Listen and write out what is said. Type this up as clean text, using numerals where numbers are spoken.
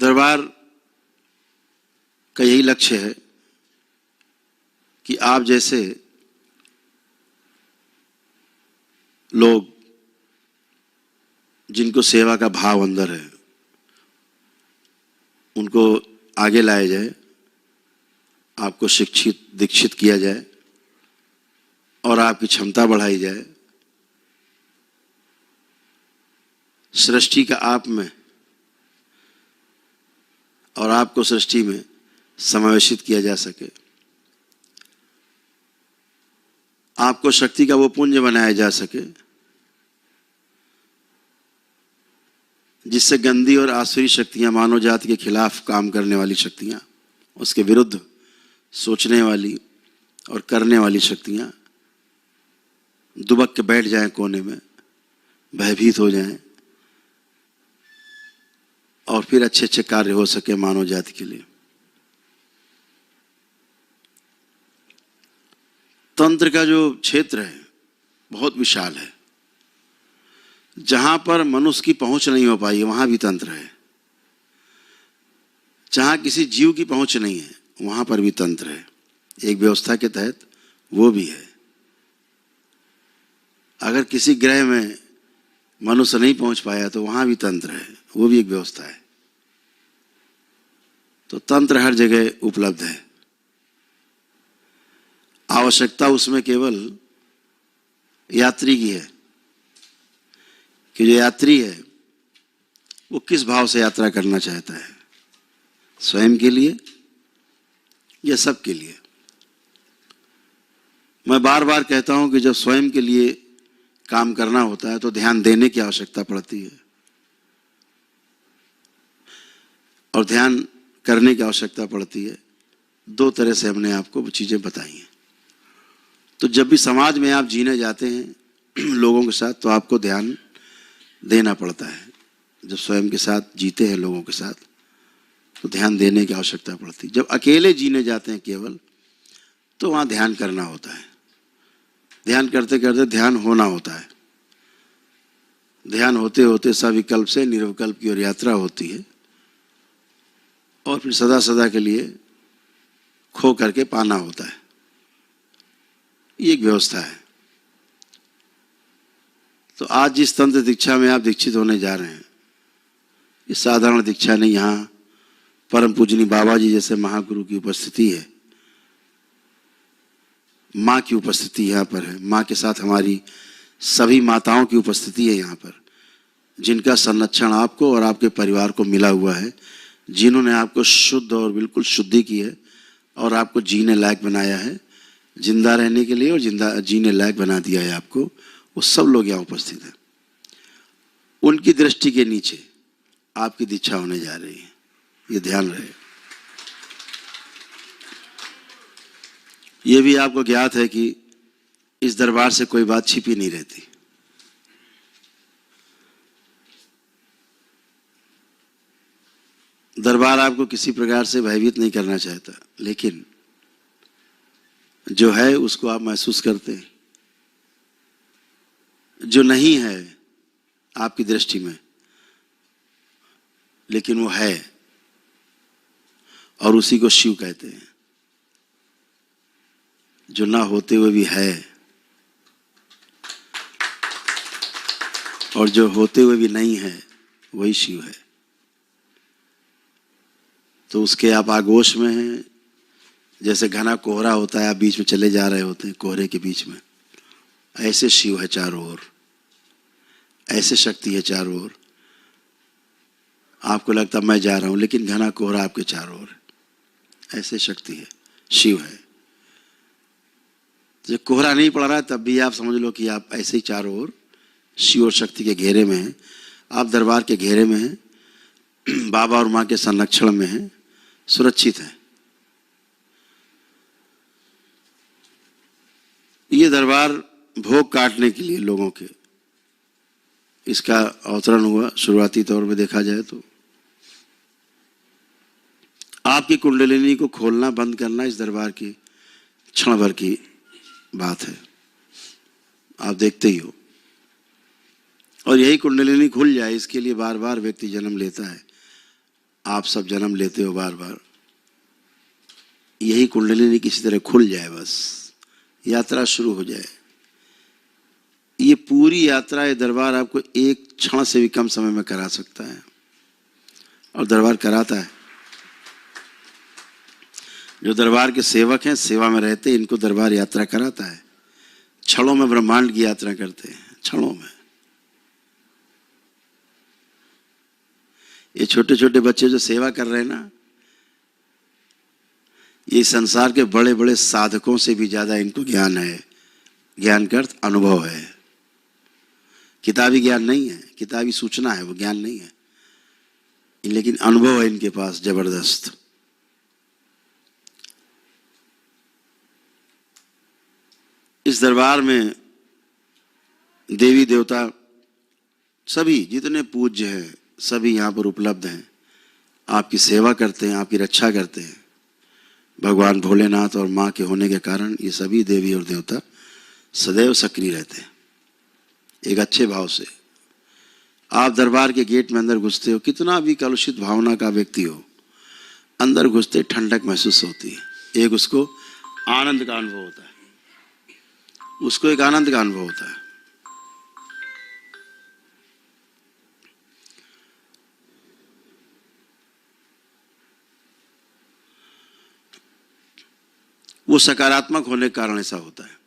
दरबार का यही लक्ष्य है कि आप जैसे लोग जिनको सेवा का भाव अंदर है उनको आगे लाया जाए, आपको शिक्षित दीक्षित किया जाए और आपकी क्षमता बढ़ाई जाए। सृष्टि का आप में और आपको सृष्टि में समावेशित किया जा सके, आपको शक्ति का वो पुंज बनाया जा सके जिससे गंदी और आसुरी शक्तियां, मानव जाति के खिलाफ काम करने वाली शक्तियां, उसके विरुद्ध सोचने वाली और करने वाली शक्तियां दुबक के बैठ जाएं कोने में, भयभीत हो जाएं और फिर अच्छे अच्छे कार्य हो सके मानव जाति के लिए। तंत्र का जो क्षेत्र है बहुत विशाल है। जहां पर मनुष्य की पहुंच नहीं हो पाई वहां भी तंत्र है, जहां किसी जीव की पहुंच नहीं है वहां पर भी तंत्र है। एक व्यवस्था के तहत वो भी है। अगर किसी ग्रह में मनुष्य नहीं पहुंच पाया तो वहां भी तंत्र है, वो भी एक व्यवस्था है। तो तंत्र हर जगह उपलब्ध है। आवश्यकता उसमें केवल यात्री की है कि जो यात्री है वो किस भाव से यात्रा करना चाहता है, स्वयं के लिए या सबके लिए। मैं बार बार कहता हूं कि जब स्वयं के लिए काम करना होता है तो ध्यान देने की आवश्यकता पड़ती है और ध्यान करने की आवश्यकता पड़ती है। दो तरह से हमने आपको वो चीजें बताई हैं। तो जब भी समाज में आप जीने जाते हैं लोगों के साथ तो आपको ध्यान देना पड़ता है। जब स्वयं के साथ जीते हैं लोगों के साथ तो ध्यान देने की आवश्यकता पड़ती है। जब अकेले जीने जाते हैं केवल तो वहां ध्यान करना होता है। ध्यान करते करते ध्यान होना होता है। ध्यान होते होते सविकल्प से निर्विकल्प की ओर यात्रा होती है और फिर सदा सदा के लिए खो करके पाना होता है। ये एक व्यवस्था है। तो आज जिस तंत्र दीक्षा में आप दीक्षित होने जा रहे हैं ये साधारण दीक्षा नहीं। यहाँ परम पूजनीय बाबा जी जैसे महागुरु की उपस्थिति है, माँ की उपस्थिति यहाँ पर है। माँ के साथ हमारी सभी माताओं की उपस्थिति है यहाँ पर, जिनका संरक्षण आपको और आपके परिवार को मिला हुआ है, जिन्होंने आपको शुद्ध और बिल्कुल शुद्धि की है और आपको जीने लायक बनाया है, जिंदा रहने के लिए और जिंदा जीने लायक बना दिया है आपको। वो सब लोग यहाँ उपस्थित हैं। उनकी दृष्टि के नीचे आपकी दीक्षा होने जा रही है, ये ध्यान रहे। ये भी आपको ज्ञात है कि इस दरबार से कोई बात छिपी नहीं रहती। दरबार आपको किसी प्रकार से भयभीत नहीं करना चाहता, लेकिन जो है उसको आप महसूस करते हैं। जो नहीं है आपकी दृष्टि में लेकिन वो है और उसी को शिव कहते हैं। जो ना होते हुए भी है और जो होते हुए भी नहीं है वही शिव है। तो उसके आप आगोश में हैं। जैसे घना कोहरा होता है, आप बीच में चले जा रहे होते हैं कोहरे के बीच में, ऐसे शिव है चारों ओर, ऐसे शक्ति है चारों ओर। आपको लगता मैं जा रहा हूं लेकिन घना कोहरा आपके चारों ओर है। ऐसे शक्ति है, शिव है। जब कोहरा नहीं पड़ रहा है तब भी आप समझ लो कि आप ऐसे ही चारों ओर शिव और शक्ति के घेरे में हैं। आप दरबार के घेरे में हैं, बाबा और माँ के संरक्षण में हैं, सुरक्षित हैं। ये दरबार भोग काटने के लिए लोगों के इसका अवतरण हुआ। शुरुआती तौर में देखा जाए तो आपकी कुंडलिनी को खोलना बंद करना इस दरबार की क्षण भर की बात है, आप देखते ही हो। और यही कुंडलिनी खुल जाए इसके लिए बार बार व्यक्ति जन्म लेता है। आप सब जन्म लेते हो बार बार, यही कुंडलिनी किसी तरह खुल जाए, बस यात्रा शुरू हो जाए। ये पूरी यात्रा, ये दरबार आपको एक क्षण से भी कम समय में करा सकता है, और दरबार कराता है। जो दरबार के सेवक हैं, सेवा में रहते हैं, इनको दरबार यात्रा कराता है। क्षणों में ब्रह्मांड की यात्रा करते हैं, क्षणों में। ये छोटे छोटे बच्चे जो सेवा कर रहे हैं ना, ये संसार के बड़े बड़े साधकों से भी ज्यादा इनको ज्ञान है। ज्ञान का अर्थ अनुभव है, किताबी ज्ञान नहीं है। किताबी सूचना है, वो ज्ञान नहीं है, लेकिन अनुभव है इनके पास जबरदस्त। इस दरबार में देवी देवता सभी जितने पूज्य हैं, सभी यहाँ पर उपलब्ध हैं, आपकी सेवा करते हैं, आपकी रक्षा करते हैं। भगवान भोलेनाथ और माँ के होने के कारण ये सभी देवी और देवता सदैव सक्रिय रहते हैं, एक अच्छे भाव से। आप दरबार के गेट में अंदर घुसते हो, कितना भी कलुषित भावना का व्यक्ति हो, अंदर घुसते ठंडक महसूस होती है। एक उसको आनंद का अनुभव होता है, उसको एक आनंद का अनुभव होता है। वो सकारात्मक होने के कारण ऐसा होता है।